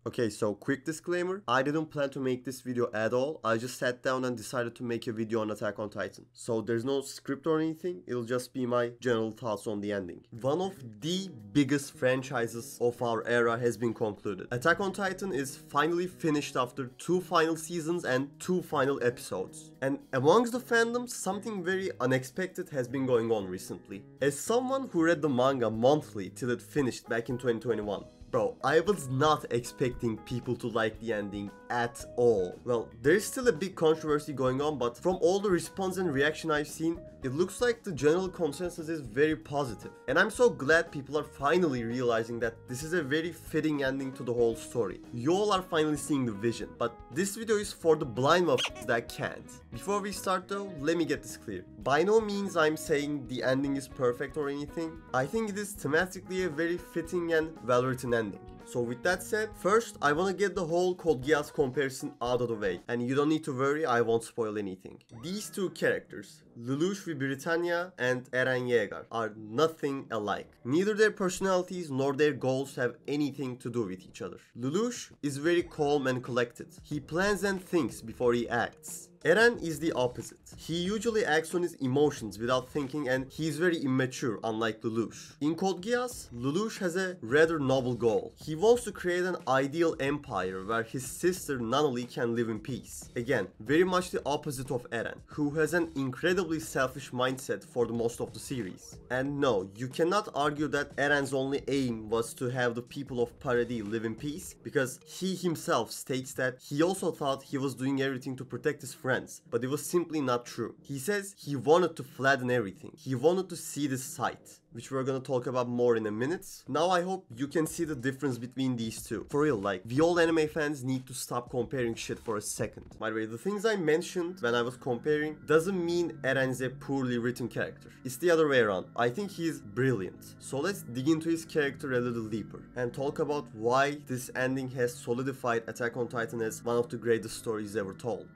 Okay, so quick disclaimer, I didn't plan to make this video at all. I just sat down and decided to make a video on Attack on Titan. So there's no script or anything, it'll just be my general thoughts on the ending. One of the biggest franchises of our era has been concluded. Attack on Titan is finally finished after 2 final seasons and 2 final episodes. And amongst the fandom, something very unexpected has been going on recently. As someone who read the manga monthly till it finished back in 2021, bro, I was not expecting people to like the ending at all. Well, there's still a big controversy going on, but from all the response and reaction I've seen, it looks like the general consensus is very positive. And I'm so glad people are finally realizing that this is a very fitting ending to the whole story. You all are finally seeing the vision, but this video is for the blind motherfuckers that can't. Before we start though, let me get this clear. By no means I'm saying the ending is perfect or anything. I think it is thematically a very fitting and well-written ending. So with that said, first I wanna get the whole Code Geass comparison out of the way, and you don't need to worry, I won't spoil anything. These two characters, Lelouch v Britannia and erenjaeger, are nothing alike. Neither their personalities nor their goals have anything to do with each other. Lelouch is very calm and collected. He plans and thinks before he acts. Eren is the opposite. He usually acts on his emotions without thinking, and he's very immature, unlike Lelouch. In Code Geass, Lelouch has a rather noble goal. He wants to create an ideal empire where his sister Nunnally can live in peace. Again, very much the opposite of Eren, who has an incredibly selfish mindset for the most of the series. And no, you cannot argue that Eren's only aim was to have the people of Paradis live in peace, because he himself states that he also thought he was doing everything to protect his friends, but it was simply not true. He says he wanted to flatten everything. He wanted to see this sight, which we're gonna talk about more in a minute. Now I hope you can see the difference between these two. For real, like, we all anime fans need to stop comparing shit for a second. By the way, the things I mentioned when I was comparing doesn't mean Eren's a poorly written character. It's the other way around. I think he's brilliant. So let's dig into his character a little deeper and talk about why this ending has solidified Attack on Titan as one of the greatest stories ever told.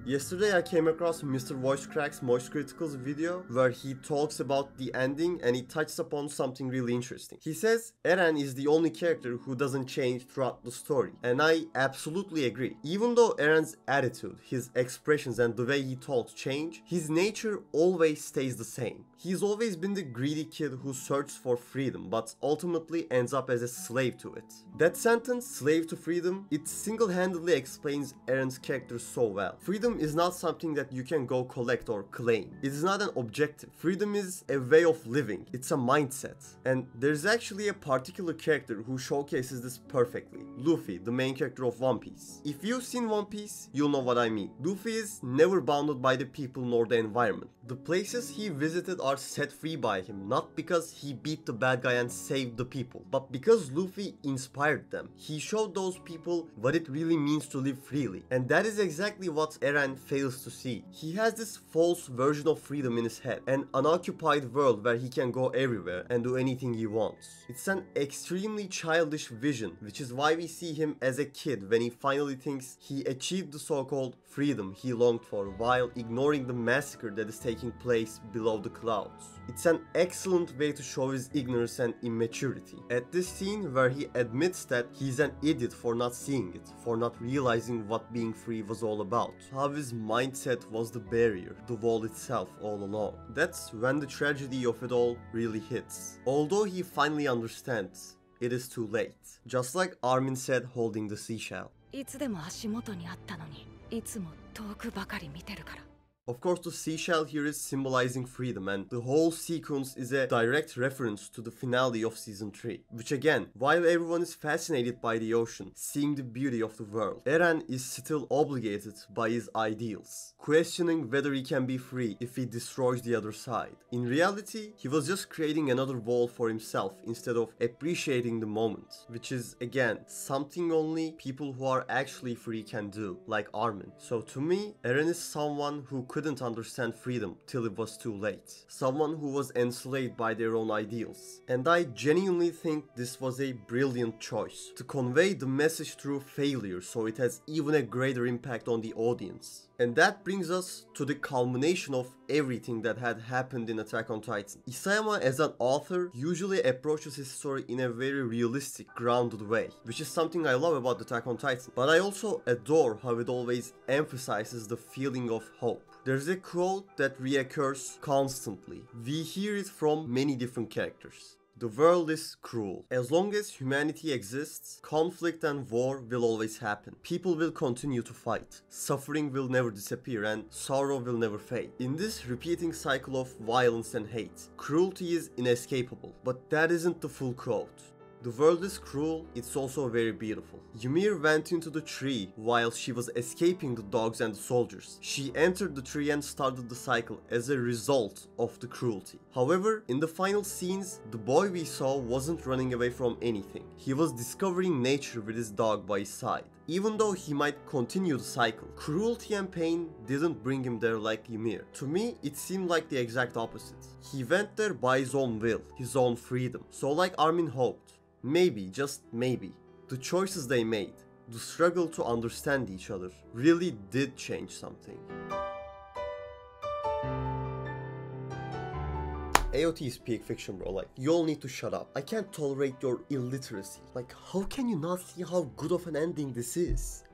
Yesterday I came across Mr. Voice Crack's Moist Critical's video where he talks about the ending and he touches upon something really interesting. He says Eren is the only character who doesn't change throughout the story, and I absolutely agree. Even though Eren's attitude, his expressions and the way he talks change, his nature always stays the same. He's always been the greedy kid who searches for freedom but ultimately ends up as a slave to it. That sentence, slave to freedom, it single-handedly explains Eren's character so well. Freedom is not something that you can go collect or claim. It is not an objective. Freedom is a way of living. It's a mindset. And there's actually a particular character who showcases this perfectly. Luffy, the main character of One Piece. If you've seen One Piece, you'll know what I mean. Luffy is never bounded by the people nor the environment. The places he visited are set free by him, not because he beat the bad guy and saved the people, but because Luffy inspired them. He showed those people what it really means to live freely. And that is exactly what Eren fails to see. He has this false version of freedom in his head, an unoccupied world where he can go everywhere and do anything he wants. It's an extremely childish vision, which is why we see him as a kid when he finally thinks he achieved the so-called freedom he longed for while ignoring the massacre that is taking place below the clouds. It's an excellent way to show his ignorance and immaturity. At this scene where he admits that he's an idiot for not seeing it, for not realizing what being free was all about, how his mindset was the barrier, the wall itself all along. That's when the tragedy of it all really hits. Although he finally understands, it is too late. Just like Armin said holding the seashell. Of course, the seashell here is symbolizing freedom, and the whole sequence is a direct reference to the finale of season 3. Which again, while everyone is fascinated by the ocean, seeing the beauty of the world, Eren is still obligated by his ideals, questioning whether he can be free if he destroys the other side. In reality, he was just creating another wall for himself instead of appreciating the moment, which is again something only people who are actually free can do, like Armin. So to me, Eren is someone who couldn't understand freedom till it was too late. Someone who was enslaved by their own ideals. And I genuinely think this was a brilliant choice to convey the message through failure so it has even a greater impact on the audience. And that brings us to the culmination of everything that had happened in Attack on Titan. Isayama as an author usually approaches his story in a very realistic, grounded way, which is something I love about Attack on Titan. But I also adore how it always emphasizes the feeling of hope. There's a quote that reoccurs constantly. We hear it from many different characters. The world is cruel. As long as humanity exists, conflict and war will always happen. People will continue to fight. Suffering will never disappear and sorrow will never fade. In this repeating cycle of violence and hate, cruelty is inescapable. But that isn't the full quote. The world is cruel, it's also very beautiful. Ymir went into the tree while she was escaping the dogs and the soldiers. She entered the tree and started the cycle as a result of the cruelty. However, in the final scenes, the boy we saw wasn't running away from anything. He was discovering nature with his dog by his side. Even though he might continue the cycle, cruelty and pain didn't bring him there like Ymir. To me, it seemed like the exact opposite. He went there by his own will, his own freedom. So like Armin hoped, maybe, just maybe, the choices they made, the struggle to understand each other, really did change something. AOT is peak fiction, bro. Like, you all need to shut up. I can't tolerate your illiteracy. Like, how can you not see how good of an ending this is?